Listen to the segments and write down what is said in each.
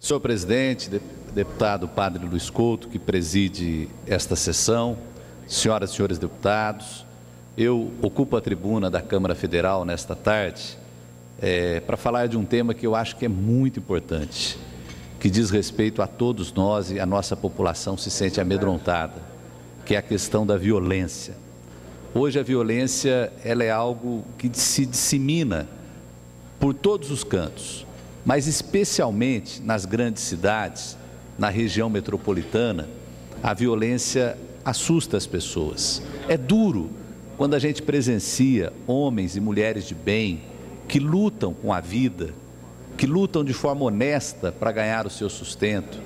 Senhor presidente, deputado Padre Luiz Couto, que preside esta sessão, senhoras e senhores deputados, eu ocupo a tribuna da Câmara Federal nesta tarde para falar de um tema que eu acho que é muito importante, que diz respeito a todos nós e a nossa população se sente amedrontada, que é a questão da violência. Hoje a violência ela é algo que se dissemina por todos os cantos, mas especialmente nas grandes cidades, na região metropolitana, a violência assusta as pessoas. É duro quando a gente presencia homens e mulheres de bem que lutam com a vida, que lutam de forma honesta para ganhar o seu sustento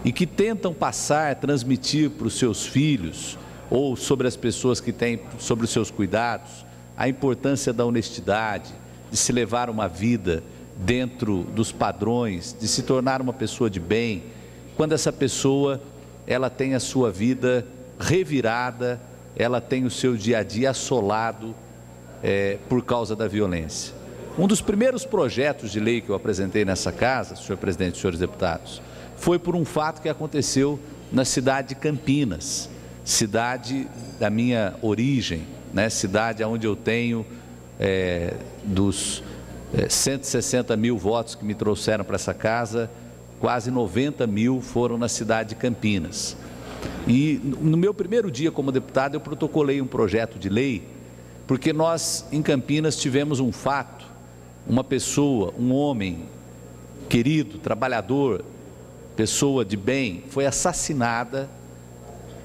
e que tentam passar, transmitir para os seus filhos ou sobre as pessoas que têm sobre os seus cuidados a importância da honestidade, de se levar uma vida dentro dos padrões, de se tornar uma pessoa de bem, quando essa pessoa ela tem a sua vida revirada, ela tem o seu dia a dia assolado por causa da violência. Um dos primeiros projetos de lei que eu apresentei nessa casa, senhor presidente e senhores deputados, foi por um fato que aconteceu na cidade de Campinas, cidade da minha origem, né? Cidade onde eu tenho dos 160 mil votos que me trouxeram para essa casa, quase 90 mil foram na cidade de Campinas. E no meu primeiro dia como deputado eu protocolei um projeto de lei, porque nós em Campinas tivemos um fato, uma pessoa, um homem querido, trabalhador, pessoa de bem, foi assassinada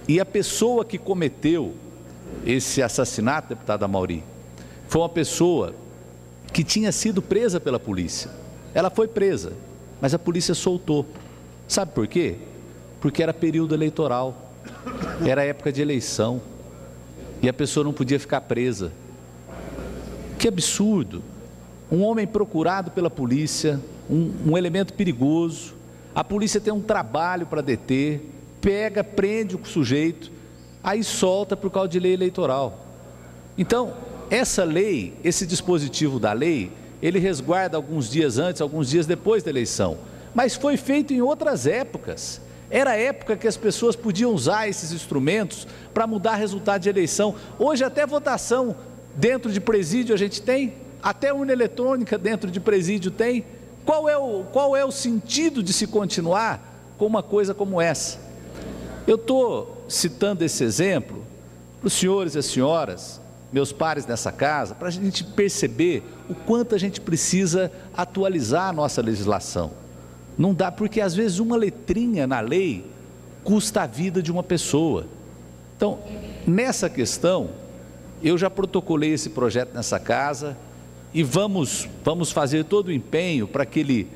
e a pessoa que cometeu esse assassinato, deputado Amauri, foi uma pessoa que tinha sido presa pela polícia. Ela foi presa, mas a polícia soltou. Sabe por quê? Porque era período eleitoral, era época de eleição, e a pessoa não podia ficar presa. Que absurdo! Um homem procurado pela polícia, um elemento perigoso, a polícia tem um trabalho para deter, pega, prende o sujeito, aí solta por causa de lei eleitoral. Então, essa lei, esse dispositivo da lei, ele resguarda alguns dias antes, alguns dias depois da eleição, mas foi feito em outras épocas. Era a época que as pessoas podiam usar esses instrumentos para mudar resultado de eleição. Hoje até votação dentro de presídio a gente tem, até urna eletrônica dentro de presídio tem. Qual é o sentido de se continuar com uma coisa como essa? Eu estou citando esse exemplo para os senhores e as senhoras, meus pares nessa casa, para a gente perceber o quanto a gente precisa atualizar a nossa legislação. Não dá, porque às vezes uma letrinha na lei custa a vida de uma pessoa. Então, nessa questão, eu já protocolei esse projeto nessa casa e vamos fazer todo o empenho para que ele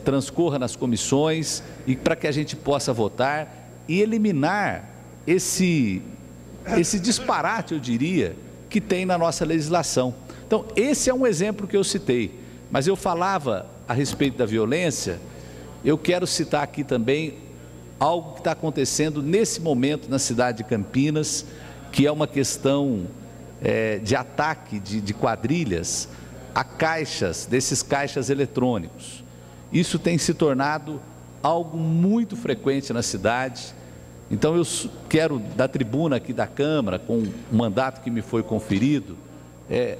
transcorra nas comissões e para que a gente possa votar e eliminar esse disparate, eu diria, que tem na nossa legislação. Então, esse é um exemplo que eu citei, mas eu falava a respeito da violência, eu quero citar aqui também algo que está acontecendo nesse momento na cidade de Campinas, que é uma questão de ataque de quadrilhas a caixas, desses caixas eletrônicos. Isso tem se tornado algo muito frequente na cidade. Então eu quero, da tribuna aqui da Câmara, com o mandato que me foi conferido,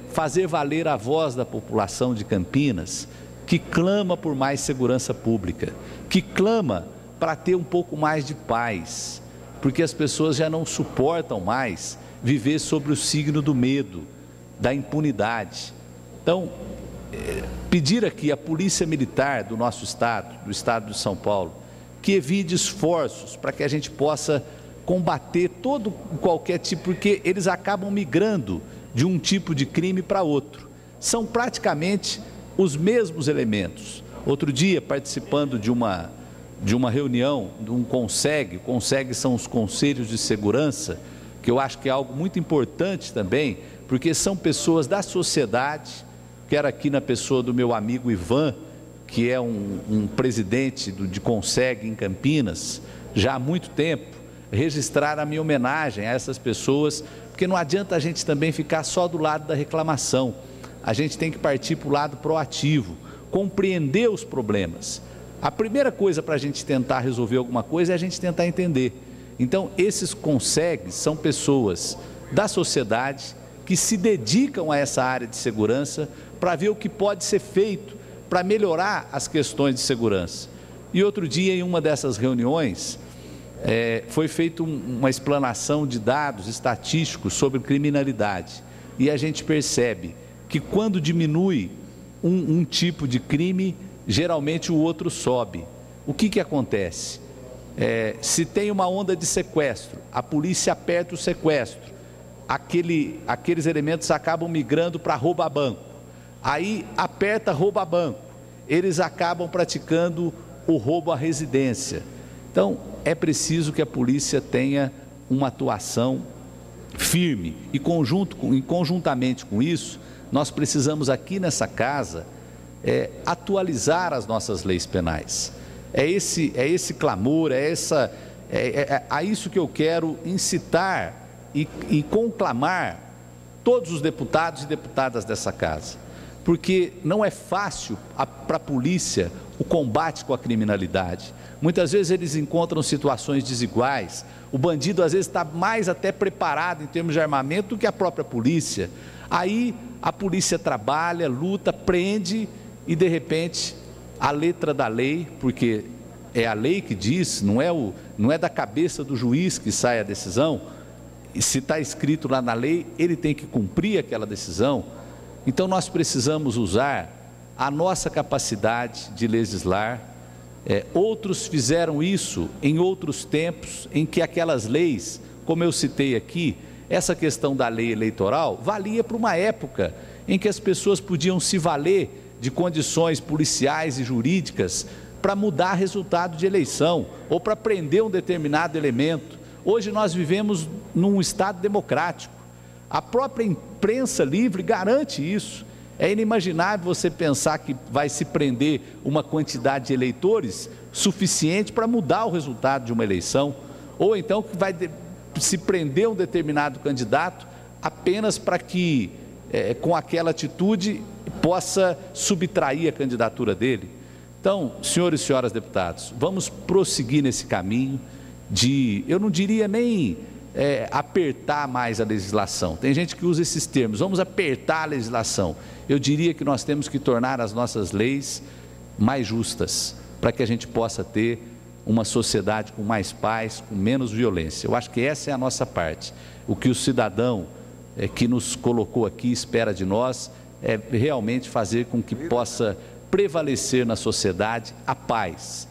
fazer valer a voz da população de Campinas, que clama por mais segurança pública, que clama para ter um pouco mais de paz, porque as pessoas já não suportam mais viver sobre o signo do medo, da impunidade. Então, pedir aqui à Polícia Militar do nosso estado, do estado de São Paulo, que evite esforços para que a gente possa combater qualquer tipo, porque eles acabam migrando de um tipo de crime para outro. São praticamente os mesmos elementos. Outro dia, participando de uma reunião, de um CONSEG, são os Conselhos de Segurança, que eu acho que é algo muito importante também, porque são pessoas da sociedade, quero aqui na pessoa do meu amigo Ivan, que é um presidente de CONSEG em Campinas, já há muito tempo, registrar a minha homenagem a essas pessoas, porque não adianta a gente também ficar só do lado da reclamação, a gente tem que partir para o lado proativo, compreender os problemas. A primeira coisa para a gente tentar resolver alguma coisa é a gente tentar entender. Então, esses CONSEGs são pessoas da sociedade que se dedicam a essa área de segurança para ver o que pode ser feito para melhorar as questões de segurança. E outro dia, em uma dessas reuniões, foi feita uma explanação de dados estatísticos sobre criminalidade. E a gente percebe que quando diminui um tipo de crime, geralmente o outro sobe. O que acontece? Se tem uma onda de sequestro, a polícia aperta o sequestro, aqueles elementos acabam migrando para roubar banco. Aí aperta rouba banco, eles acabam praticando o roubo à residência. Então, é preciso que a polícia tenha uma atuação firme e conjuntamente com isso, nós precisamos aqui nessa casa atualizar as nossas leis penais. É esse clamor, a isso que eu quero incitar e conclamar todos os deputados e deputadas dessa casa. Porque não é fácil para a polícia o combate com a criminalidade. Muitas vezes eles encontram situações desiguais, o bandido às vezes está mais até preparado em termos de armamento do que a própria polícia. Aí a polícia trabalha, luta, prende e de repente a letra da lei, porque é a lei que diz, não é da cabeça do juiz que sai a decisão, e se está escrito lá na lei, ele tem que cumprir aquela decisão. Então nós precisamos usar a nossa capacidade de legislar. Outros fizeram isso em outros tempos, em que aquelas leis, como eu citei aqui, essa questão da lei eleitoral valia para uma época em que as pessoas podiam se valer de condições policiais e jurídicas para mudar resultado de eleição ou para prender um determinado elemento. Hoje nós vivemos num Estado democrático. A própria imprensa livre garante isso. É inimaginável você pensar que vai se prender uma quantidade de eleitores suficiente para mudar o resultado de uma eleição, ou então que vai se prender um determinado candidato apenas para que, com aquela atitude, possa subtrair a candidatura dele. Então, senhores e senhoras deputados, vamos prosseguir nesse caminho de, eu não diria nem apertar mais a legislação. Tem gente que usa esses termos, vamos apertar a legislação. Eu diria que nós temos que tornar as nossas leis mais justas, para que a gente possa ter uma sociedade com mais paz, com menos violência. Eu acho que essa é a nossa parte. O que o cidadão que nos colocou aqui espera de nós é realmente fazer com que possa prevalecer na sociedade a paz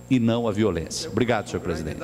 e não a violência. Obrigado, senhor presidente.